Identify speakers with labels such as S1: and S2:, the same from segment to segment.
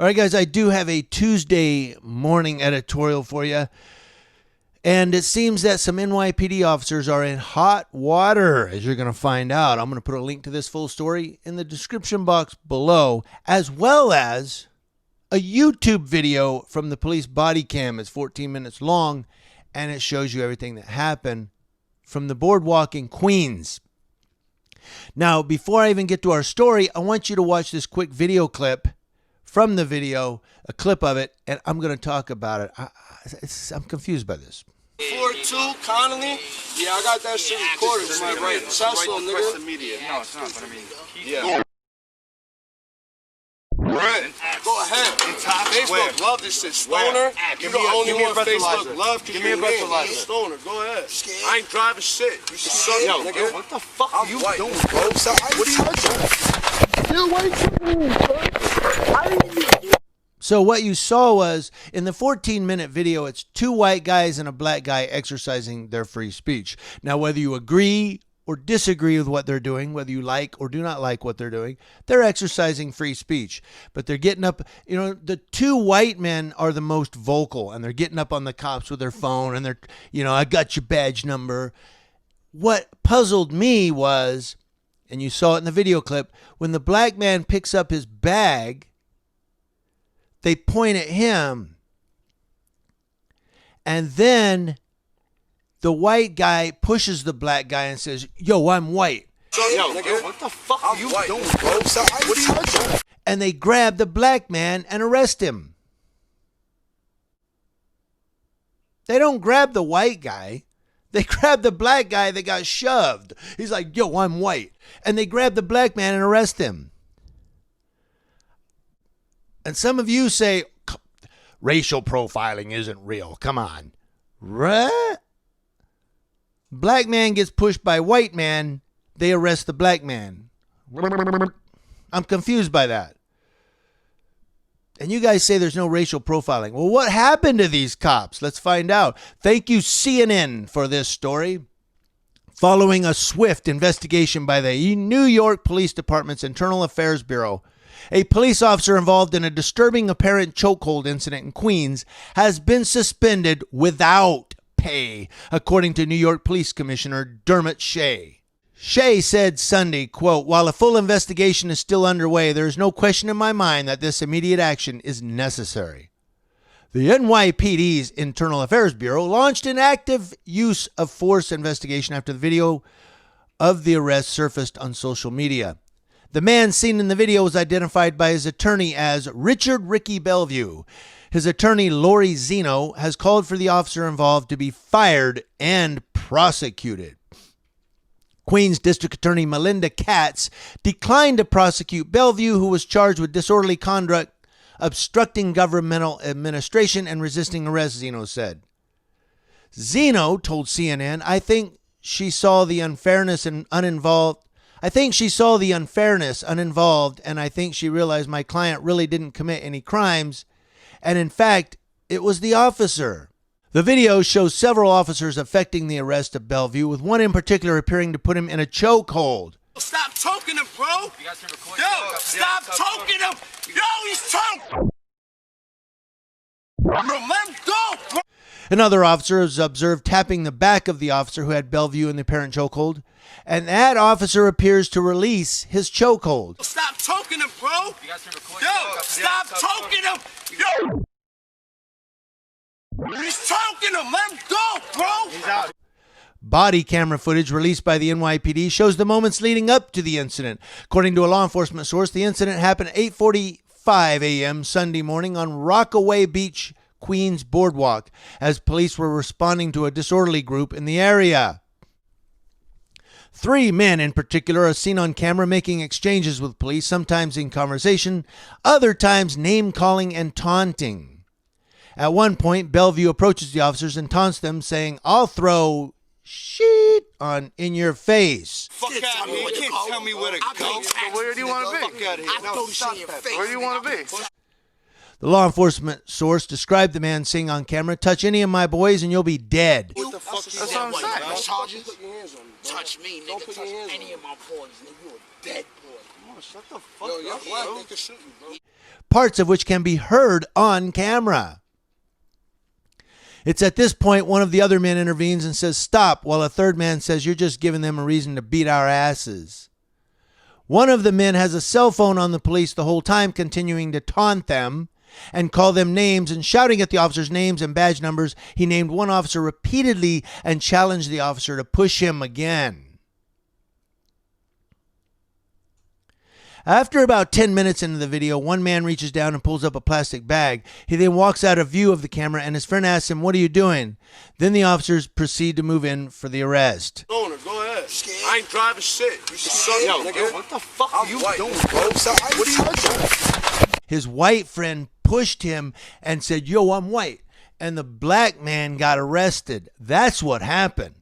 S1: All right, guys, I do have a Tuesday morning editorial for you. And it seems that some NYPD officers are in hot water, as you're going to find out. I'm going to put a link to this full story in the description box below, as well as a YouTube video from the police body cam. It's 14 minutes long, and it shows you everything that happened from the boardwalk in Queens. Now, before I even get to our story, I want you to watch this quick video clip from the video, a clip of it, and I'm going to talk about it. I'm confused by this.
S2: 4-2 Connolly? Yeah, I got that shit recorded. It's my right. Cecil, nigga.
S3: No, it's not, but I mean,
S2: yeah. Right. Go ahead. Facebook love this shit. Stoner, you the only one Facebook love. Give me a breathalyzer. Stoner, go ahead. I ain't driving shit. You suck, nigga. What the fuck are you doing, bro? What are you doing?
S1: So what you saw was, in the 14-minute video, it's two white guys and a black guy exercising their free speech. Now, whether you agree or disagree with what they're doing, whether you like or do not like what they're doing, they're exercising free speech. But they're getting up, you know, the two white men are the most vocal, and they're getting up on the cops with their phone, and they're, you know, I got your badge number. What puzzled me was, and you saw it in the video clip, when the black man picks up his bag, they point at him, and then the white guy pushes the black guy and says, yo, I'm white.
S2: Yo, nigga, what the fuck are you doing, bro? What are you doing?
S1: And they grab the black man and arrest him. They don't grab the white guy. They grab the black guy that got shoved. He's like, yo, I'm white. And they grab the black man and arrest him. And some of you say, racial profiling isn't real. Come on. Right? Black man gets pushed by white man. They arrest the black man. I'm confused by that. And you guys say there's no racial profiling. Well, what happened to these cops? Let's find out. Thank you, CNN, for this story. Following a swift investigation by the New York Police Department's Internal Affairs Bureau, a police officer involved in a disturbing apparent chokehold incident in Queens has been suspended without pay, according to New York Police Commissioner Dermot Shea. Shea said Sunday, quote, while a full investigation is still underway, there is no question in my mind that this immediate action is necessary. The NYPD's Internal Affairs Bureau launched an active use of force investigation after the video of the arrest surfaced on social media. The man seen in the video was identified by his attorney as Richard Ricky Bellevue. His attorney, Lori Zeno, has called for the officer involved to be fired and prosecuted. Queens District Attorney Melinda Katz declined to prosecute Bellevue, who was charged with disorderly conduct, obstructing governmental administration, and resisting arrest, Zeno said. Zeno told CNN, I think she saw the unfairness and uninvolved, and I think she realized my client really didn't commit any crimes, and in fact, it was the officer. The video shows several officers effecting the arrest of Bellevue, with one in particular appearing to put him in a chokehold.
S2: Stop choking him, bro! Yo, stop choking him! Yo, he's choking! Let him go, bro!
S1: Another officer is observed tapping the back of the officer who had Bellevue in the apparent chokehold, and that officer appears to release his chokehold.
S2: Stop choking him, bro! Yo, stop choking him! Yo! He's choking him! Let him go, bro! He's out.
S1: Body camera footage released by the NYPD shows the moments leading up to the incident. According to a law enforcement source, the incident happened at 8:45 a.m. Sunday morning on Rockaway Beach, Queens Boardwalk, as police were responding to a disorderly group in the area. 3 men in particular are seen on camera making exchanges with police, sometimes in conversation, other times name-calling and taunting. At one point, Bellevue approaches the officers and taunts them, saying, I'll throw shit on in your face.
S2: Fuck out of here. You can't tell me where to go.
S3: Where do you want to be?
S2: Fuck out of here.
S3: Where do you want to be?
S1: The law enforcement source described the man saying on camera, touch any of my boys and you'll be dead.
S2: What the fuck is that?
S3: That's what I'm saying.
S2: Charges? Touch me, nigga. Touch any of my boys, nigga. You a dead boy.
S3: Shut the fuck
S2: up,
S3: bro.
S2: They can shoot you, bro.
S1: parts of which can be heard on camera. It's at this point one of the other men intervenes and says, "Stop," while a third man says, "You're just giving them a reason to beat our asses." One of the men has a cell phone on the police the whole time, continuing to taunt them and call them names and shouting at the officers' names and badge numbers. He named one officer repeatedly and challenged the officer to push him again. After about 10 minutes into the video, one man reaches down and pulls up a plastic bag. He then walks out of view of the camera, and his friend asks him, "What are you doing?" Then the officers proceed to move in for the arrest.
S2: Stoner, go ahead. I ain't driving shit. Yo, what the fuck are you doing, bro? What are you doing?
S1: His white friend pushed him and said, "Yo, I'm white." And the black man got arrested. That's what happened.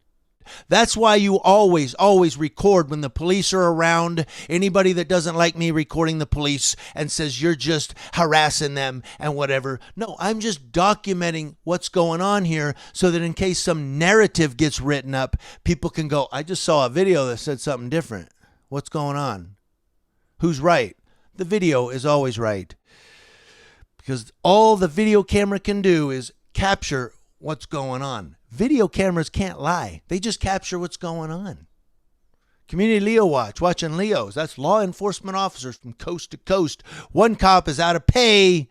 S1: That's why you always record when the police are around. Anybody that doesn't like me recording the police and says you're just harassing them and whatever. No, I'm just documenting what's going on here so that in case some narrative gets written up, people can go, "I just saw a video that said something different. What's going on? Who's right?" The video is always right. Because all the video camera can do is capture what's going on. Video cameras can't lie. They just capture what's going on. Community Leo Watch, watching Leos. That's law enforcement officers from coast to coast. One cop is out of pay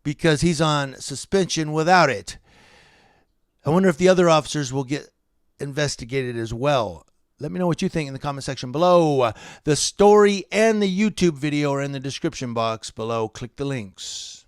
S1: because he's on suspension without it. I wonder if the other officers will get investigated as well. Let me know what you think in the comment section below. The story and the YouTube video are in the description box below. Click the links.